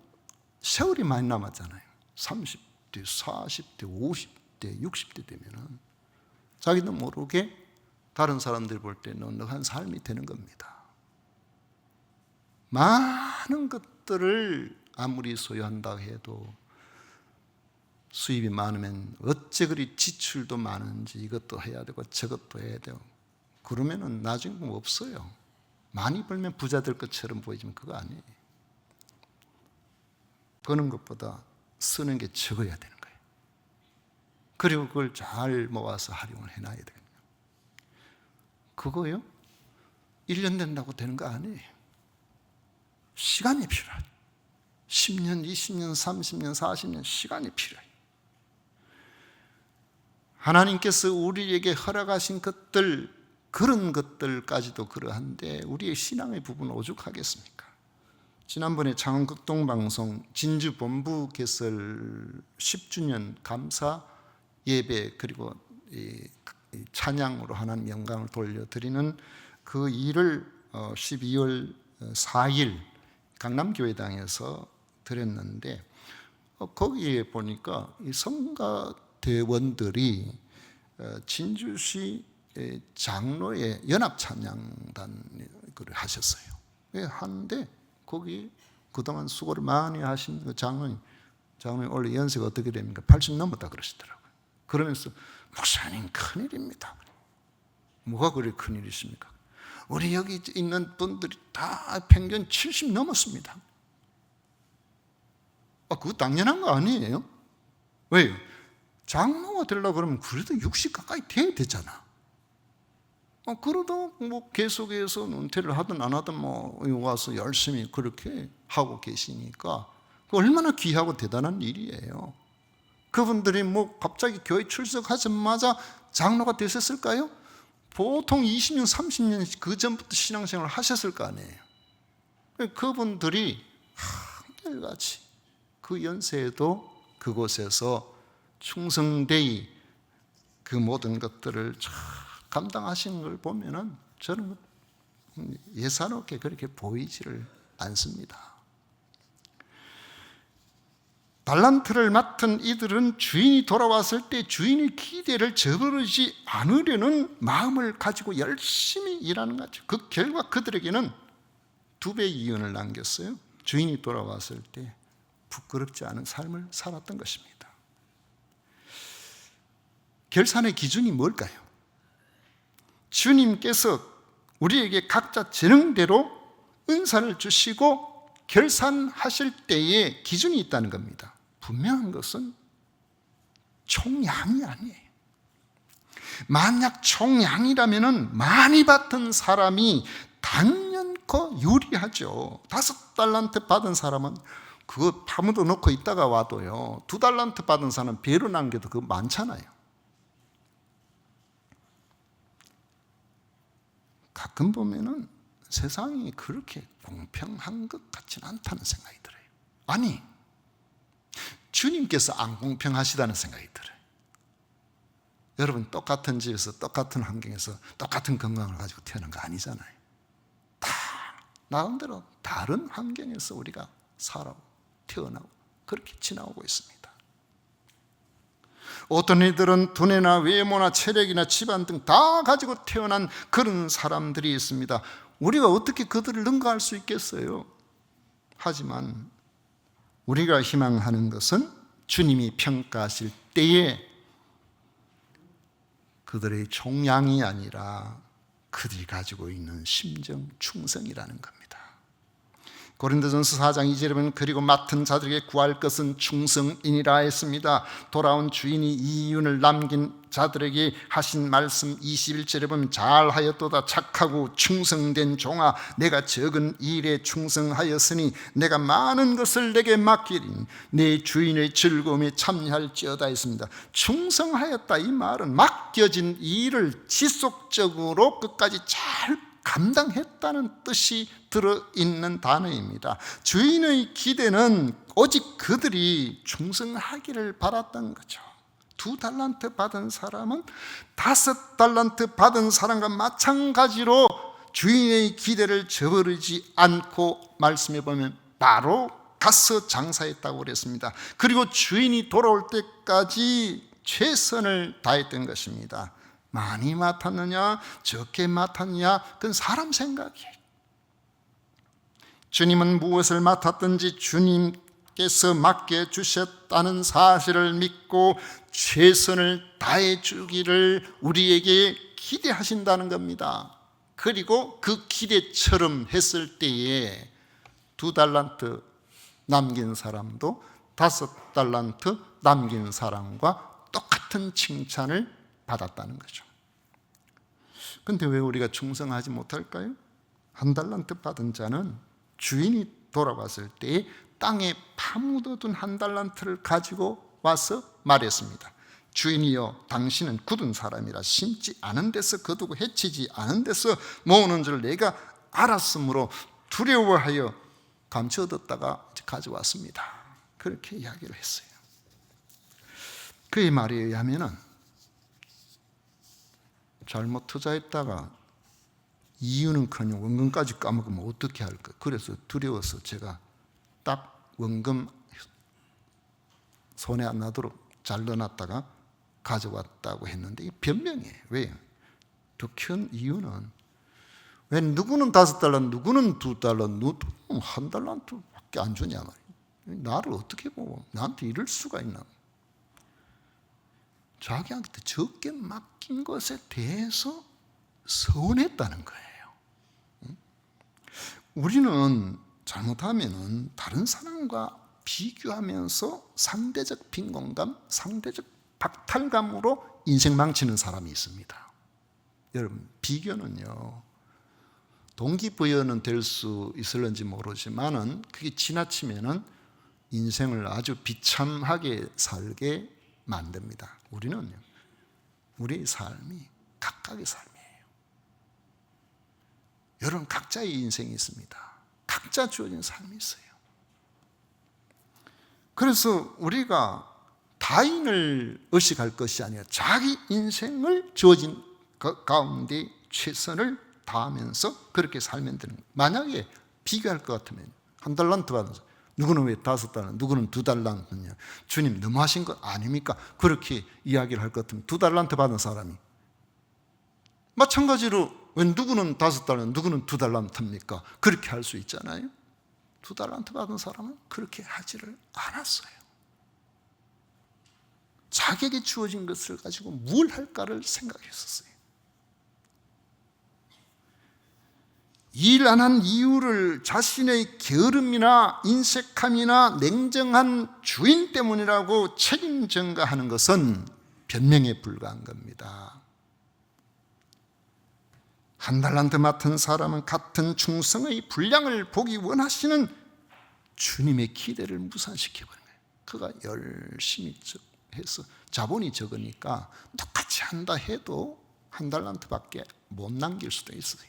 세월이 많이 남았잖아요. 30대, 40대, 50대, 60대 되면은 자기도 모르게 다른 사람들 볼 때 넉넉한 삶이 되는 겁니다. 많은 것들을 아무리 소유한다 해도 수입이 많으면 어째 그리 지출도 많은지 이것도 해야 되고 저것도 해야 되고 그러면은 나중에 뭐 없어요. 많이 벌면 부자 될 것처럼 보이지만 그거 아니에요. 버는 것보다 쓰는 게 적어야 되는 거예요. 그리고 그걸 잘 모아서 활용을 해놔야 되거든요. 그거요? 1년 된다고 되는 거 아니에요. 시간이 필요하죠. 10년, 20년, 30년, 40년 시간이 필요해요. 하나님께서 우리에게 허락하신 것들, 그런 것들까지도 그러한데 우리의 신앙의 부분은 오죽하겠습니까? 지난번에 창원극동방송 진주본부 개설 10주년 감사 예배 그리고 이 찬양으로 하나님 영광을 돌려드리는 그 일을 12월 4일 강남교회당에서 드렸는데 거기에 보니까 이 성가대원들이 진주시 장로의 연합찬양단을 하셨어요. 하는데 거기 그동안 수고를 많이 하신 그 장로님 원래 연세가 어떻게 됩니까? 80 넘었다 그러시더라고요. 그러면서 목사님 큰일입니다. 뭐가 그리 큰일이십니까? 우리 여기 있는 분들이 다 평균 70 넘었습니다. 그거 당연한 거 아니에요? 왜요? 장로가 되려고 그러면 그래도 60 가까이 돼야 되잖아. 그러다 뭐 계속해서 은퇴를 하든 안 하든 뭐 와서 열심히 그렇게 하고 계시니까 얼마나 귀하고 대단한 일이에요. 그분들이 뭐 갑자기 교회 출석하자마자 장로가 되셨을까요? 보통 20년, 30년 그 전부터 신앙생활을 하셨을 거 아니에요. 그분들이 한결같이 그 연세에도 그곳에서 충성되이 그 모든 것들을 감당하시는 걸 보면은 저는 예사롭게 그렇게 보이지를 않습니다. 달란트를 맡은 이들은 주인이 돌아왔을 때 주인의 기대를 저버리지 않으려는 마음을 가지고 열심히 일하는 거죠. 그 결과 그들에게는 2배의 이윤을 남겼어요. 주인이 돌아왔을 때 부끄럽지 않은 삶을 살았던 것입니다. 결산의 기준이 뭘까요? 주님께서 우리에게 각자 재능대로 은사를 주시고 결산하실 때에 기준이 있다는 겁니다. 분명한 것은 총량이 아니에요. 만약 총량이라면 많이 받은 사람이 단연코 유리하죠. 5달란트 받은 사람은 그거 파묻어 놓고 있다가 와도요, 2달란트 받은 사람은 배로 남겨도 그거 많잖아요. 가끔 보면은 세상이 그렇게 공평한 것 같지는 않다는 생각이 들어요. 아니, 주님께서 안 공평하시다는 생각이 들어요. 여러분, 똑같은 집에서 똑같은 환경에서 똑같은 건강을 가지고 태어난 거 아니잖아요. 다 나름대로 다른 환경에서 우리가 살아오고 태어나고 그렇게 지나오고 있습니다. 어떤 이들은 두뇌나 외모나 체력이나 집안 등 다 가지고 태어난 그런 사람들이 있습니다. 우리가 어떻게 그들을 능가할 수 있겠어요? 하지만 우리가 희망하는 것은 주님이 평가하실 때에 그들의 총량이 아니라 그들이 가지고 있는 심정, 충성이라는 겁니다. 고린도전서 4장 2절에 보면 그리고 맡은 자들에게 구할 것은 충성이니라 했습니다. 돌아온 주인이 이윤을 남긴 자들에게 하신 말씀 21절에 보면 잘하였도다 착하고 충성된 종아 내가 적은 일에 충성하였으니 내가 많은 것을 내게 맡기리니 내 주인의 즐거움에 참여할지어다 했습니다. 충성하였다 이 말은 맡겨진 일을 지속적으로 끝까지 잘 감당했다는 뜻이 들어있는 단어입니다. 주인의 기대는 오직 그들이 충성하기를 바랐던 거죠. 2달란트 받은 사람은 5달란트 받은 사람과 마찬가지로 주인의 기대를 저버리지 않고 말씀해 보면 바로 가서 장사했다고 그랬습니다. 그리고 주인이 돌아올 때까지 최선을 다했던 것입니다. 많이 맡았느냐 적게 맡았느냐 그건 사람 생각이에요. 주님은 무엇을 맡았든지 주님께서 맡겨주셨다는 사실을 믿고 최선을 다해 주기를 우리에게 기대하신다는 겁니다. 그리고 그 기대처럼 했을 때에 2달란트 남긴 사람도 5달란트 남긴 사람과 똑같은 칭찬을 받았다는 거죠. 그런데 왜 우리가 충성하지 못할까요? 1달란트 받은 자는 주인이 돌아왔을 때 땅에 파묻어둔 1달란트를 가지고 와서 말했습니다. 주인이여 당신은 굳은 사람이라 심지 않은 데서 거두고 해치지 않은 데서 모으는 줄 내가 알았으므로 두려워하여 감춰뒀다가 가져왔습니다. 그렇게 이야기를 했어요. 그의 말에 의하면은 잘못 투자했다가 이유는커녕 원금까지 까먹으면 어떻게 할까? 그래서 두려워서 제가 딱 원금 손에 안 나도록 잘 넣어놨다가 가져왔다고 했는데 이 변명이에요. 왜요? 더 큰 이유는 왜 누구는 5달러, 누구는 2달러, 누구는 1달러밖에 안 주냐 말이에요. 나를 어떻게 보고 나한테 이럴 수가 있나? 자기한테 적게 맡긴 것에 대해서 서운했다는 거예요. 우리는 잘못하면 다른 사람과 비교하면서 상대적 빈곤감, 상대적 박탈감으로 인생 망치는 사람이 있습니다. 여러분, 비교는요, 동기부여는 될 수 있을런지 모르지만은 그게 지나치면은 인생을 아주 비참하게 살게 만듭니다. 우리는요, 우리의 삶이 각각의 삶이에요. 여러분, 각자의 인생이 있습니다. 각자 주어진 삶이 있어요. 그래서 우리가 타인을 의식할 것이 아니라 자기 인생을 주어진 그 가운데 최선을 다하면서 그렇게 살면 되는 거예요. 만약에 비교할 것 같으면 1달란트 받은 사람, 누구는 왜 5달란트, 누구는 2달란트냐, 주님 너무하신 것 아닙니까? 그렇게 이야기를 할 것 같으면 2달란트 받은 사람이 마찬가지로 왜 누구는 5달란트, 누구는 2달란트입니까? 그렇게 할 수 있잖아요. 2달란트 받은 사람은 그렇게 하지를 않았어요. 자기에게 주어진 것을 가지고 뭘 할까를 생각했었어요. 일 안 한 이유를 자신의 게으름이나 인색함이나 냉정한 주인 때문이라고 책임 전가하는 것은 변명에 불과한 겁니다. 1달란트 맡은 사람은 같은 충성의 분량을 보기 원하시는 주님의 기대를 무산시켜버린 거예요. 그가 열심히 해서 자본이 적으니까 똑같이 한다 해도 1달란트밖에 못 남길 수도 있어요.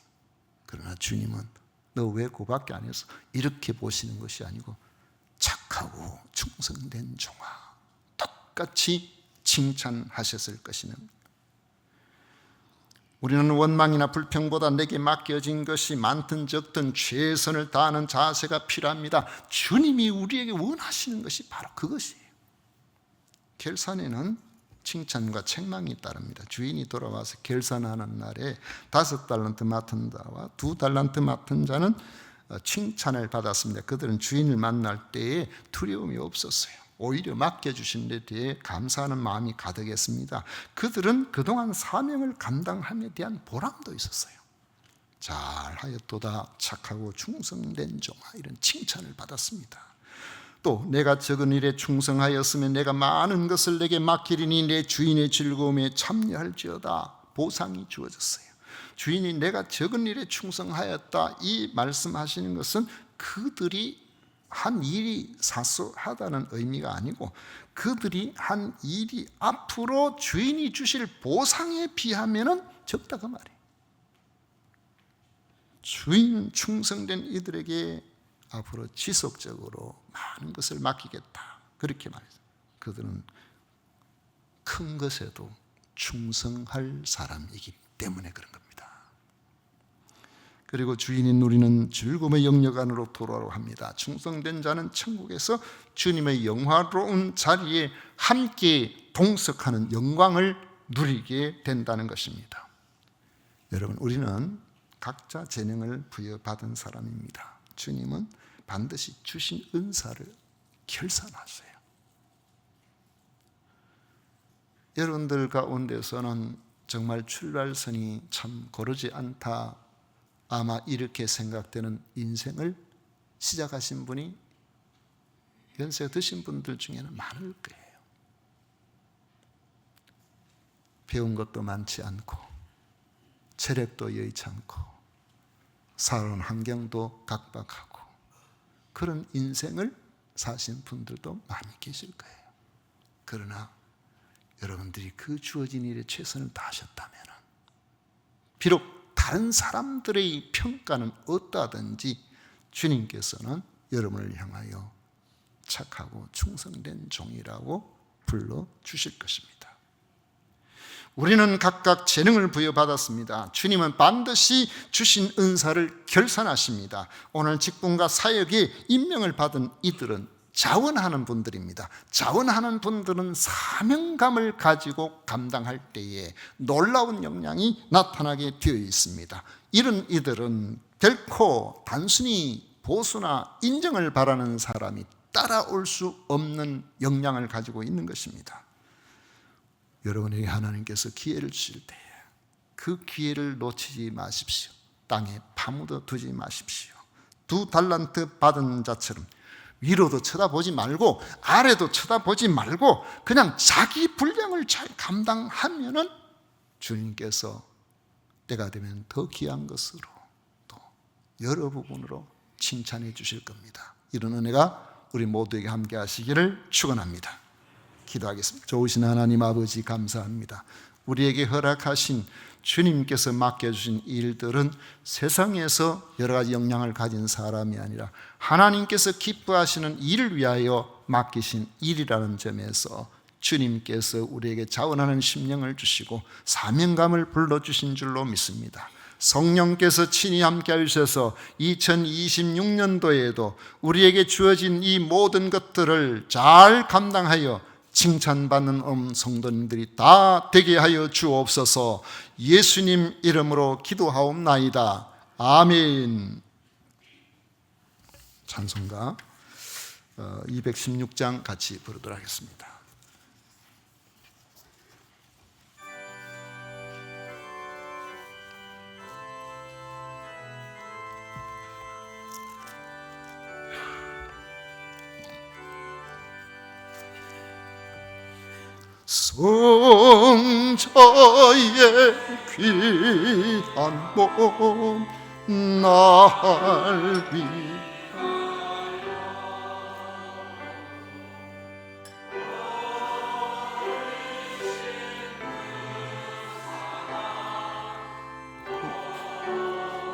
그러나 주님은 너 왜 그밖에 안 했어? 이렇게 보시는 것이 아니고 착하고 충성된 종아, 똑같이 칭찬하셨을 것이는. 우리는 원망이나 불평보다 내게 맡겨진 것이 많든 적든 최선을 다하는 자세가 필요합니다. 주님이 우리에게 원하시는 것이 바로 그것이에요. 결산에는 칭찬과 책망이 따릅니다. 주인이 돌아와서 결산하는 날에 5달란트 맡은 자와 2달란트 맡은 자는 칭찬을 받았습니다. 그들은 주인을 만날 때에 두려움이 없었어요. 오히려 맡겨주신 데 대해 감사하는 마음이 가득했습니다. 그들은 그동안 사명을 감당함에 대한 보람도 있었어요. 잘하였도다 착하고 충성된 종아, 이런 칭찬을 받았습니다. 또 내가 적은 일에 충성하였으면 내가 많은 것을 내게 맡기리니 내 주인의 즐거움에 참여할지어다, 보상이 주어졌어요. 주인이 내가 적은 일에 충성하였다, 이 말씀하시는 것은 그들이 한 일이 사소하다는 의미가 아니고 그들이 한 일이 앞으로 주인이 주실 보상에 비하면 적다, 그 말이에요. 주인은 충성된 이들에게 앞으로 지속적으로 많은 것을 맡기겠다, 그렇게 말했어요. 그들은 큰 것에도 충성할 사람이기 때문에 그런 겁니다. 그리고 주인인 우리는 즐거움의 영역 안으로 돌아오라고 합니다. 충성된 자는 천국에서 주님의 영화로운 자리에 함께 동석하는 영광을 누리게 된다는 것입니다. 여러분, 우리는 각자 재능을 부여받은 사람입니다. 주님은 반드시 주신 은사를 결산하세요. 여러분들 가운데서는 정말 출발선이 참 고르지 않다, 아마 이렇게 생각되는 인생을 시작하신 분이 연세가 드신 분들 중에는 많을 거예요. 배운 것도 많지 않고 체력도 여의치 않고 살아온 환경도 각박하고 그런 인생을 사신 분들도 많이 계실 거예요. 그러나 여러분들이 그 주어진 일에 최선을 다하셨다면, 비록 다른 사람들의 평가는 어떠하든지 주님께서는 여러분을 향하여 착하고 충성된 종이라고 불러주실 것입니다. 우리는 각각 재능을 부여받았습니다. 주님은 반드시 주신 은사를 결산하십니다. 오늘 직분과 사역에 임명을 받은 이들은 자원하는 분들입니다. 자원하는 분들은 사명감을 가지고 감당할 때에 놀라운 역량이 나타나게 되어 있습니다. 이런 이들은 결코 단순히 보수나 인정을 바라는 사람이 따라올 수 없는 역량을 가지고 있는 것입니다. 여러분에게 하나님께서 기회를 주실 때에 그 기회를 놓치지 마십시오. 땅에 파묻어 두지 마십시오. 2달란트 받은 자처럼 위로도 쳐다보지 말고 아래도 쳐다보지 말고 그냥 자기 분량을 잘 감당하면은 주님께서 때가 되면 더 귀한 것으로 또 여러 부분으로 칭찬해 주실 겁니다. 이런 은혜가 우리 모두에게 함께 하시기를 축원합니다. 기도하겠습니다. 좋으신 하나님 아버지, 감사합니다. 우리에게 허락하신 주님께서 맡겨주신 일들은 세상에서 여러 가지 역량을 가진 사람이 아니라 하나님께서 기뻐하시는 일을 위하여 맡기신 일이라는 점에서 주님께서 우리에게 자원하는 심령을 주시고 사명감을 불러주신 줄로 믿습니다. 성령께서 친히 함께 하셔서 2026년도에도 우리에게 주어진 이 모든 것들을 잘 감당하여 칭찬받는 성도님들이 다 되게 하여 주옵소서. 예수님 이름으로 기도하옵나이다. 아멘. 찬송가 216장 같이 부르도록 하겠습니다. 성자의 귀한 몸 날 위하여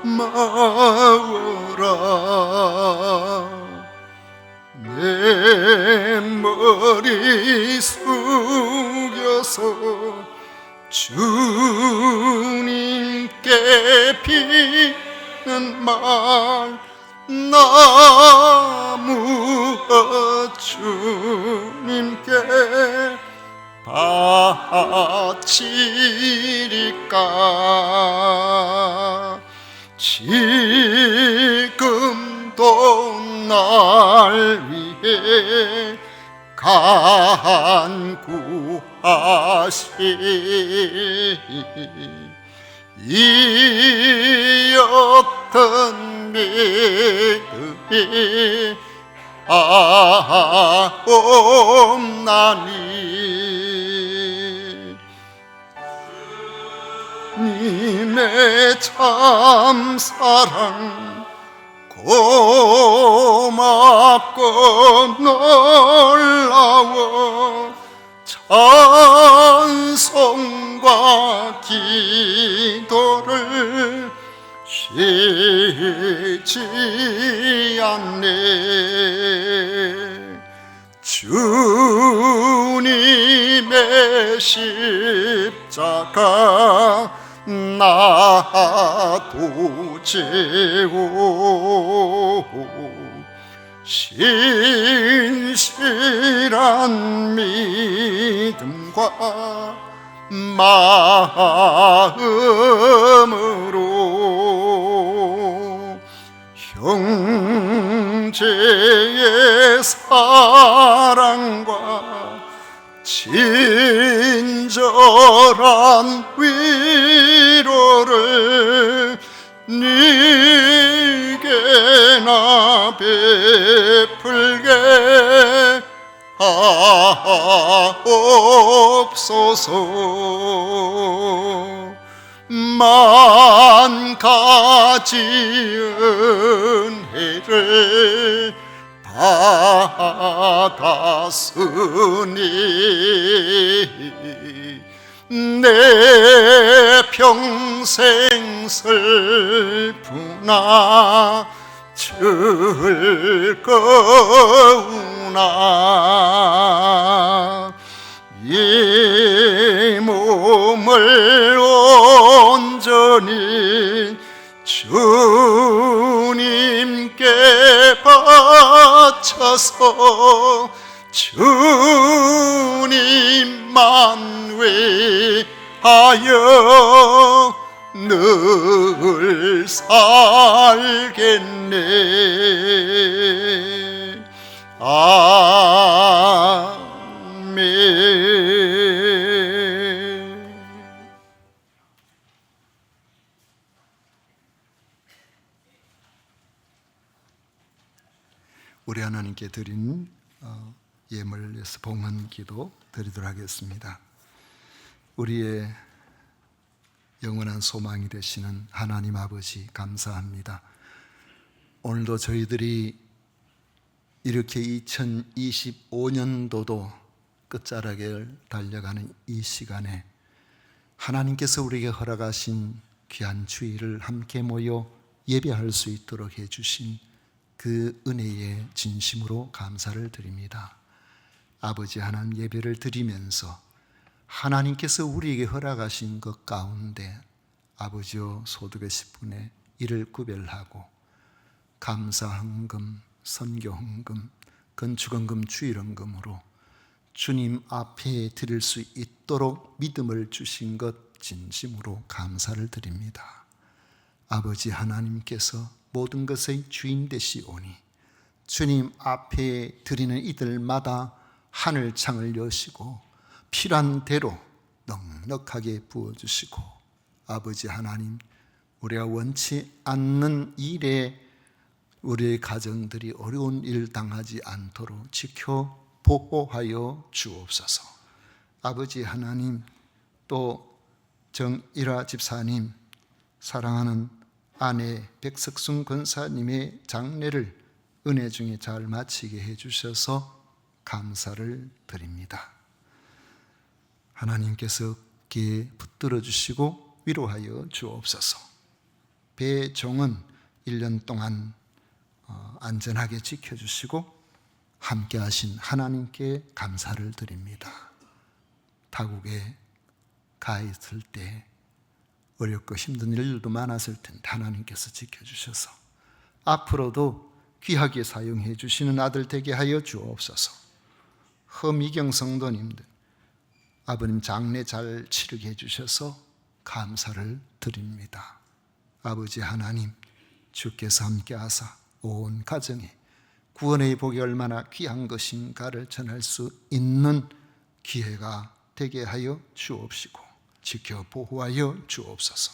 마오라. 내 머리 숙여서 주님께 비는 말 나무 주님께 바치리까. 지금도 날 위해 간구하시 이 어떤 믿음이 없나니. 님의 참사랑 고맙고 놀라워 찬송과 기도를 쉬지 않네. 주님의 십자가 나도 지고 신실한 믿음과 마음으로 형제의 사랑과 친절한 위로를 네게나 베풀게 하옵소서. 만 가지 은혜를 받았으니 내 평생 슬프나 즐거우나 이 몸을 온전히 주님께 바쳐서 주님만 위하여 늘 살겠네. 아멘. 우리 하나님께 드린 예물을 위해서 봉헌 기도 드리도록 하겠습니다. 우리의 영원한 소망이 되시는 하나님 아버지 감사합니다. 오늘도 저희들이 이렇게 2025년도도 끝자락을 달려가는 이 시간에 하나님께서 우리에게 허락하신 귀한 주일을 함께 모여 예배할 수 있도록 해주신 그 은혜에 진심으로 감사를 드립니다. 아버지 하나님, 예배를 드리면서 하나님께서 우리에게 허락하신 것 가운데 아버지여 소득의 10분의 1을 구별하고 감사헌금, 선교헌금, 건축헌금, 주일헌금으로 주님 앞에 드릴 수 있도록 믿음을 주신 것 진심으로 감사를 드립니다. 아버지 하나님께서 모든 것의 주인 되시오니 주님 앞에 드리는 이들마다 하늘창을 여시고 필요한 대로 넉넉하게 부어주시고, 아버지 하나님, 우리가 원치 않는 일에 우리의 가정들이 어려운 일 당하지 않도록 지켜 보호하여 주옵소서. 아버지 하나님, 또 정일화 집사님, 사랑하는 아내 백석순 권사님의 장례를 은혜 중에 잘 마치게 해주셔서 감사를 드립니다. 하나님께서 어깨에 붙들어 주시고 위로하여 주옵소서. 배종은 1년 동안 안전하게 지켜주시고 함께 하신 하나님께 감사를 드립니다. 타국에 가 있을 때 어렵고 힘든 일도 많았을 텐데 하나님께서 지켜주셔서 앞으로도 귀하게 사용해 주시는 아들 되게 하여 주옵소서. 허미경 성도님들, 아버님 장례 잘 치르게 해주셔서 감사를 드립니다. 아버지 하나님, 주께서 함께 하사 온 가정에 구원의 복이 얼마나 귀한 것인가를 전할 수 있는 기회가 되게 하여 주옵시고 지켜 보호하여 주옵소서.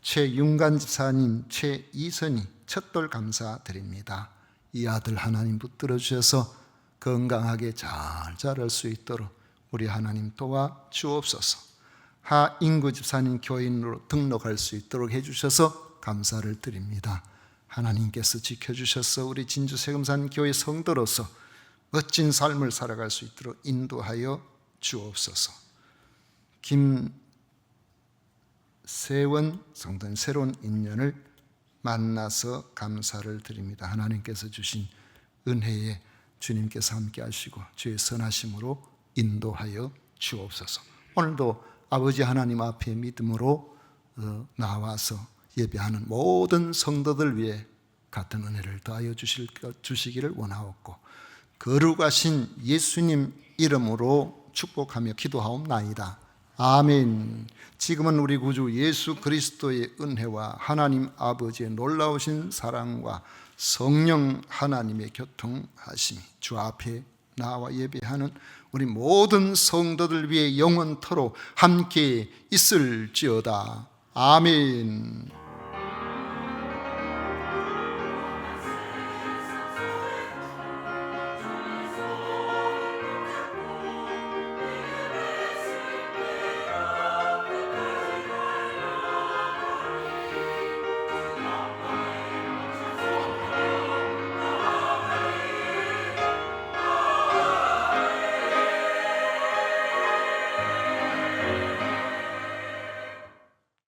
최윤관 집사님, 최이선이 첫돌 감사드립니다. 이 아들 하나님 붙들어 주셔서 건강하게 잘 자랄 수 있도록 우리 하나님 도와 주옵소서. 하인구 집사님 교인으로 등록할 수 있도록 해주셔서 감사를 드립니다. 하나님께서 지켜주셔서 우리 진주세금산 교회 성도로서 멋진 삶을 살아갈 수 있도록 인도하여 주옵소서. 김세원 성도님 새로운 인연을 만나서 감사를 드립니다. 하나님께서 주신 은혜에 주님께서 함께 하시고 주의 선하심으로 인도하여 주옵소서. 오늘도 아버지 하나님 앞에 믿음으로 나와서 예배하는 모든 성도들 위해 같은 은혜를 더하여 주시기를 원하옵고 거룩하신 예수님 이름으로 축복하며 기도하옵나이다. 아멘. 지금은 우리 구주 예수 그리스도의 은혜와 하나님 아버지의 놀라우신 사랑과 성령 하나님의 교통하심이 주 앞에 나와 예배하는 우리 모든 성도들 위해 영원토록 함께 있을지어다. 아멘.